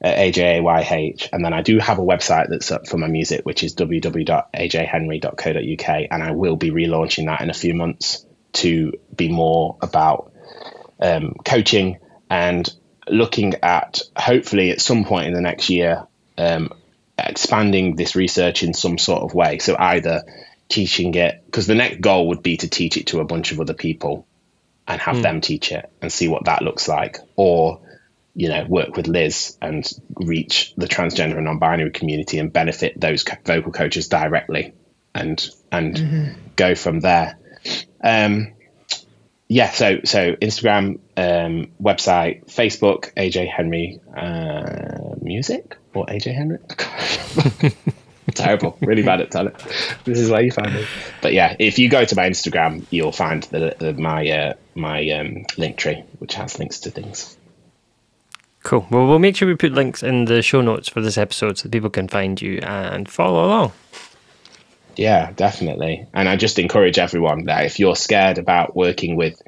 AJAYH, and then I do have a website that's up for my music, which is www.ajhenry.co.uk, and I will be relaunching that in a few months to be more about coaching and looking at, hopefully at some point in the next year, expanding this research in some sort of way. So either teaching it, because the next goal would be to teach it to a bunch of other people and have them teach it and see what that looks like, or work with Liz and reach the transgender and non-binary community and benefit those vocal coaches directly and go from there. So Instagram, website, Facebook, AJ Henry music, or AJ Henry. Terrible, really bad at telling. This is where you find me. But yeah, if you go to my Instagram, you'll find my link tree, which has links to things. Cool. Well, we'll make sure we put links in the show notes for this episode so that people can find you and follow along. Yeah, definitely. And I just encourage everyone that if you're scared about working with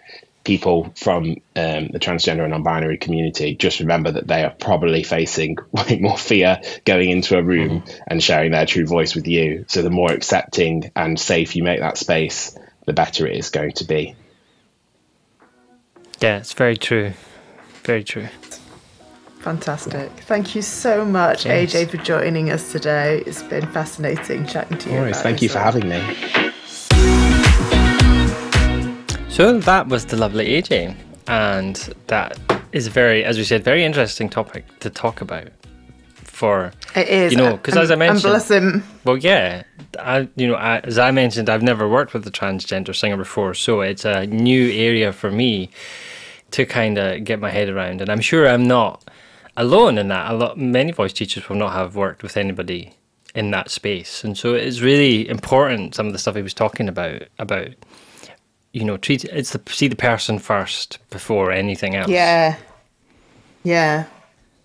people from the transgender and non-binary community, just remember that they are probably facing way more fear going into a room and sharing their true voice with you. So the more accepting and safe you make that space, the better it is going to be. Yeah, it's very true. Very true. Fantastic. Thank you so much, AJ, for joining us today. It's been fascinating chatting to you. Always. Thank you for having me. So that was the lovely AJ, and that is as we said, very interesting topic to talk about. It is, because as I mentioned, and bless him. Well, yeah, as I mentioned, I've never worked with a transgender singer before, so it's a new area for me to kind of get my head around, and I'm sure I'm not alone in that. Many voice teachers will not have worked with anybody in that space, and so it's really important. Some of the stuff he was talking about see the person first before anything else. Yeah,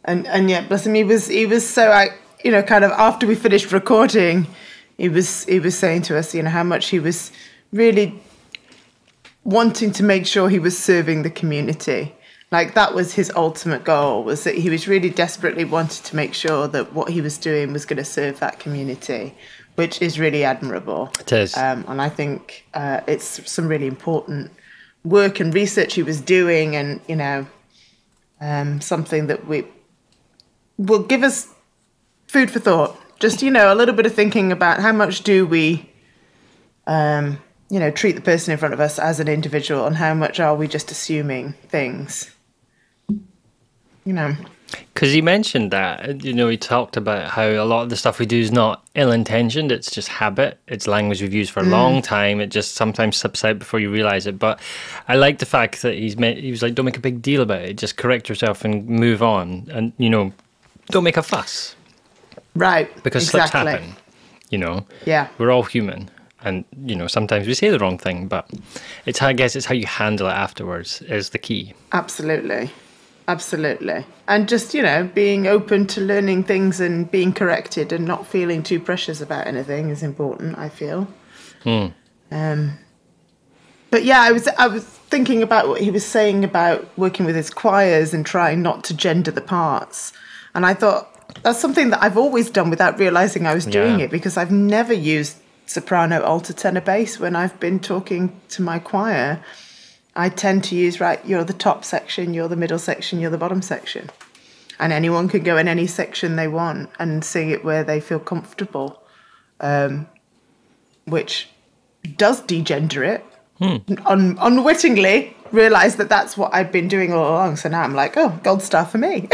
and yeah, bless him. He was so kind of after we finished recording, he was saying to us, how much he was really wanting to make sure he was serving the community. Like, that was his ultimate goal, was that he was really desperately wanted to make sure that what he was doing was going to serve that community, which is really admirable. It is. And I think it's some really important work and research he was doing, and, you know, something that will give us food for thought. Just, you know, a little bit of thinking about how much do we, you know, treat the person in front of us as an individual, and how much are we just assuming things, you know. Because he mentioned that, you know, he talked about how a lot of the stuff we do is not ill-intentioned, it's just habit. It's language we've used for a long time. It just sometimes slips out before you realise it. But I like the fact that he was like, don't make a big deal about it. Just correct yourself and move on. And, you know, don't make a fuss. Right. Because slips happen, you know. Yeah. We're all human. And, you know, sometimes we say the wrong thing. But I guess it's how you handle it afterwards is the key. Absolutely. Absolutely. And just, you know, being open to learning things and being corrected and not feeling too precious about anything is important, I feel. But yeah, I was thinking about what he was saying about working with his choirs and trying not to gender the parts. And I thought that's something that I've always done without realising I was doing it, because I've never used soprano, alto, tenor, bass when I've been talking to my choir. I tend to use, right, you're the top section, you're the middle section, you're the bottom section. And anyone can go in any section they want and sing it where they feel comfortable, which does degender it. Unwittingly realise that that's what I've been doing all along. So now I'm like, oh, gold star for me.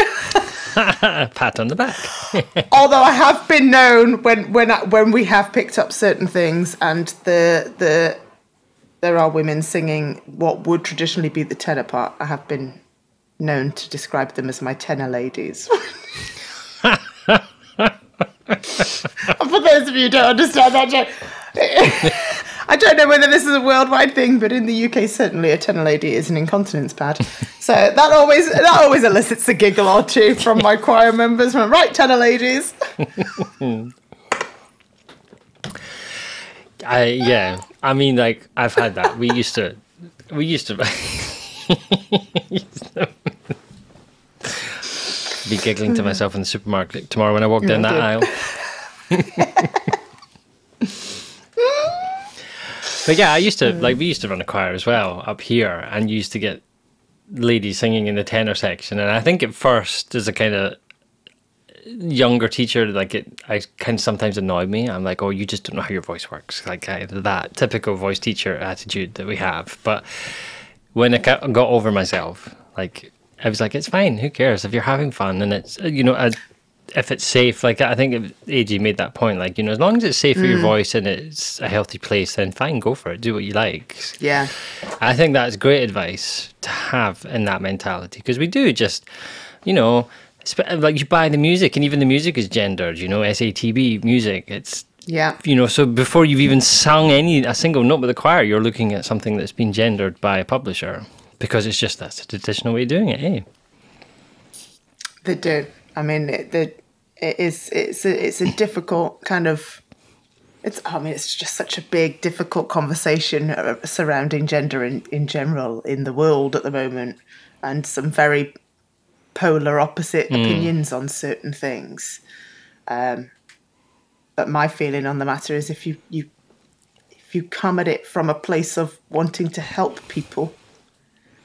Pat on the back. Although I have been known when we have picked up certain things and there are women singing what would traditionally be the tenor part, I have been known to describe them as my tenor ladies. For those of you who don't understand that joke, I don't know whether this is a worldwide thing, but in the UK, certainly a tenor lady is an incontinence pad. So that always elicits a giggle or two from my choir members. Right, tenor ladies. I mean, like, I've had that. We used to be giggling to myself in the supermarket tomorrow when I walk down that aisle. But yeah, we used to run a choir as well up here, and used to get ladies singing in the tenor section. And I think at first, as a kind of younger teacher, I kind of sometimes annoyed me. I'm like, oh, you just don't know how your voice works, like that typical voice teacher attitude that we have. But when I got over myself, like, I was like, it's fine, who cares if you're having fun, and it's, you know, if it's safe. Like, I think AJ made that point, like, you know, as long as it's safe for your voice and it's a healthy place, then fine, go for it, do what you like. Yeah, I think that's great advice to have in that mentality, because we do just, you know, like, you buy the music, and even the music is gendered, you know, SATB music. It's, you know, so before you've even sung a single note with the choir, you're looking at something that's been gendered by a publisher, because it's just, that's the traditional way of doing it, eh? They do. I mean, it's a difficult kind of, it's just such a big, difficult conversation surrounding gender in general in the world at the moment, and some very polar opposite opinions on certain things. But my feeling on the matter is, if you come at it from a place of wanting to help people,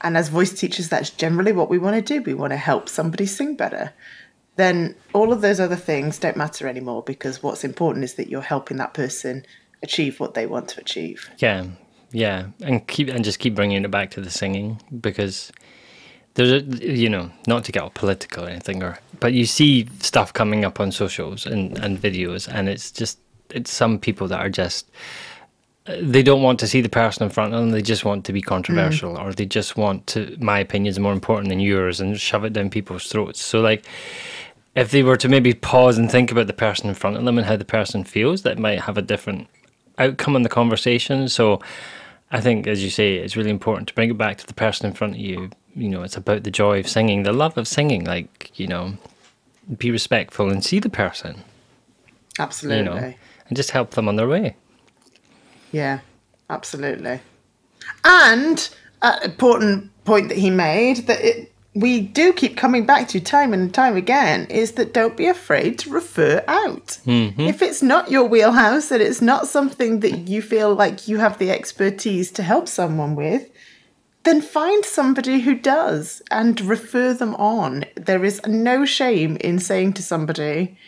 and as voice teachers, that's generally what we want to do. We want to help somebody sing better. Then all of those other things don't matter anymore, because what's important is that you're helping that person achieve what they want to achieve. Yeah, and just keep bringing it back to the singing, because there's you know, not to get all political or anything, but you see stuff coming up on socials and videos, and it's some people that are just, they don't want to see the person in front of them. They just want to be controversial, or they just want to, my opinion is more important than yours, and shove it down people's throats. So, like, if they were to maybe pause and think about the person in front of them and how the person feels, that might have a different outcome in the conversation. So I think, as you say, it's really important to bring it back to the person in front of you. You know, it's about the joy of singing, the love of singing. Like, you know, be respectful and see the person. Absolutely. You know, and just help them on their way. Yeah, absolutely. And an important point that he made, that we do keep coming back to time and time again is that don't be afraid to refer out. If it's not your wheelhouse and it's not something that you feel like you have the expertise to help someone with, then find somebody who does and refer them on. There is no shame in saying to somebody,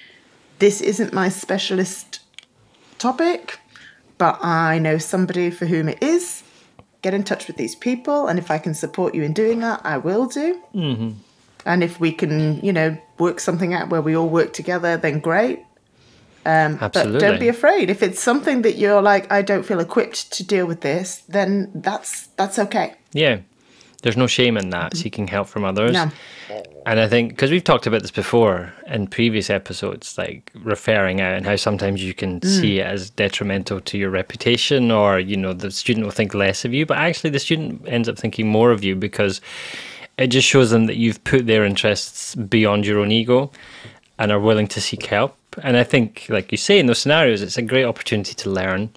this isn't my specialist topic, but I know somebody for whom it is. Get in touch with these people, and if I can support you in doing that, I will do. And if we can, work something out where we all work together, then great. Absolutely. But don't be afraid. If it's something that you're like, I don't feel equipped to deal with this, then that's okay. Yeah. There's no shame in that, seeking help from others. No. And I think, because we've talked about this before in previous episodes, like referring out and how sometimes you can see it as detrimental to your reputation, or, the student will think less of you, but actually the student ends up thinking more of you because it just shows them that you've put their interests beyond your own ego and are willing to seek help. And I think, like you say, in those scenarios, it's a great opportunity to learn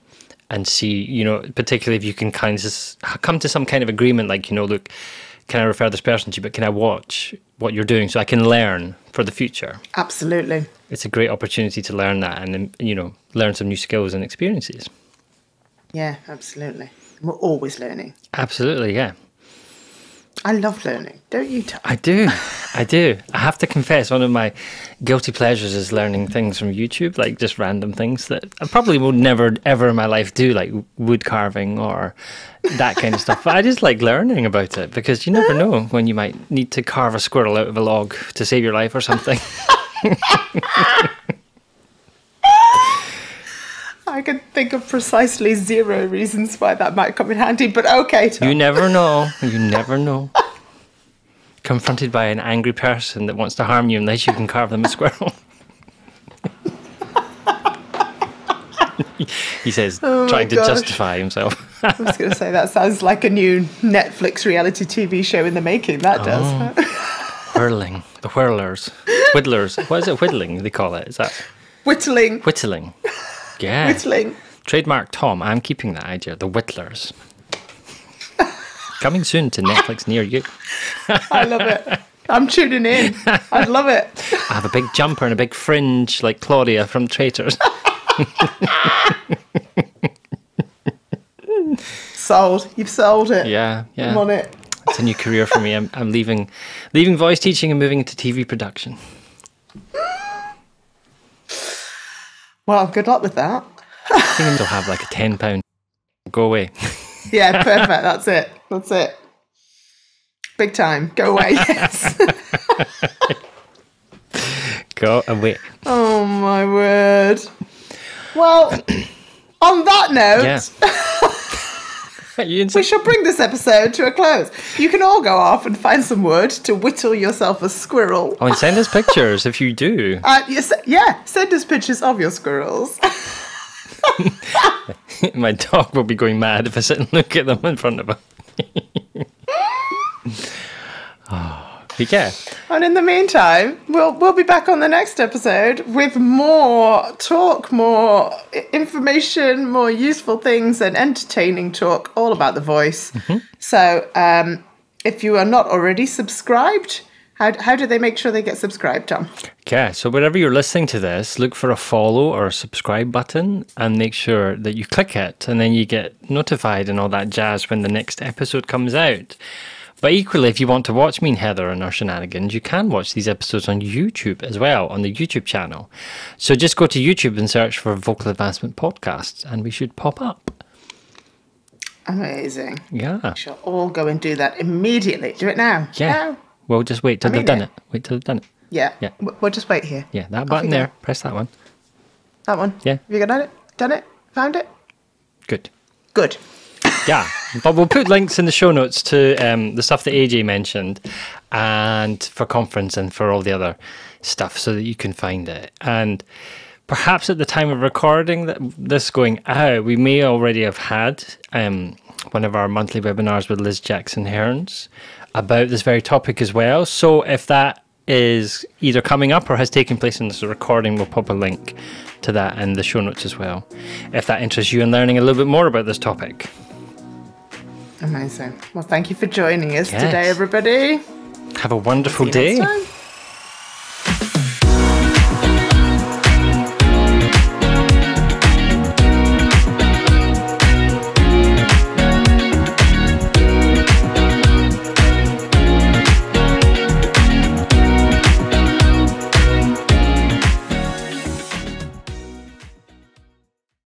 and see, particularly if you can kind of just come to some kind of agreement, like, look, can I refer this person to you, but can I watch what you're doing so I can learn for the future? Absolutely. It's a great opportunity to learn that and, learn some new skills and experiences. Yeah, absolutely. We're always learning. Absolutely, yeah. I love learning, don't you, Tom? I do. I have to confess, one of my guilty pleasures is learning things from YouTube, like just random things that I probably would never, ever in my life do, like wood carving or that kind of stuff. But I just like learning about it because you never know when you might need to carve a squirrel out of a log to save your life or something. I can think of precisely 0 reasons why that might come in handy, but okay, Tom. You never know. You never know. Confronted by an angry person that wants to harm you unless you can carve them a squirrel. He says, trying to justify himself. I was going to say, that sounds like a new Netflix reality TV show in the making. That does. Whirling. The whirlers. Whittlers. What is it? Whittling, they call it. Is that? Whittling. Whittling. Yeah. Whittling. Trademark Tom. I'm keeping that idea. The Whittlers. Coming soon to Netflix near you. I love it. I'm tuning in. I love it. I have a big jumper and a big fringe like Claudia from Traitors. Sold. You've sold it. Yeah. I'm on it. It's a new career for me. I'm leaving voice teaching and moving into TV production. Well, good luck with that. I think they'll have like a £10. Go away. Yeah, perfect. That's it. Big time. Go away. Yes. Go away. Oh, my word. Well, on that note, we shall bring this episode to a close. You can all go off and find some wood to whittle yourself a squirrel. Oh, and send us pictures if you do. Send us pictures of your squirrels. My dog will be going mad if I sit and look at them in front of him. Yeah. And in the meantime, we'll be back on the next episode with more talk, more information, more useful things, and entertaining talk all about the voice. So if you are not already subscribed, how do they make sure they get subscribed, Tom? Okay, so wherever you're listening to this, look for a follow or a subscribe button and make sure that you click it, and then you get notified and all that jazz when the next episode comes out. But equally, if you want to watch me and Heather and our shenanigans, you can watch these episodes on YouTube as well, on the YouTube channel. So just go to YouTube and search for Vocal Advancement Podcasts, and we should pop up. Amazing. Yeah. We shall all go and do that immediately. Do it now. Yeah. Now. Well, just wait till they've done it. Wait till they've done it. Yeah. Yeah. We'll just wait here. Yeah, that button there. Press that one. That one? Yeah. Have you done it? Done it? Found it? Good. Good. Yeah, but we'll put links in the show notes to the stuff that AJ mentioned and for conference and for all the other stuff so that you can find it. And perhaps at the time of recording this going out, we may already have had one of our monthly webinars with Liz Jackson Hearns about this very topic as well. So if that is either coming up or has taken place in this recording, we'll pop a link to that in the show notes as well, if that interests you in learning a little bit more about this topic. Amazing. Well, thank you for joining us today, everybody. Have a wonderful See you day. next time.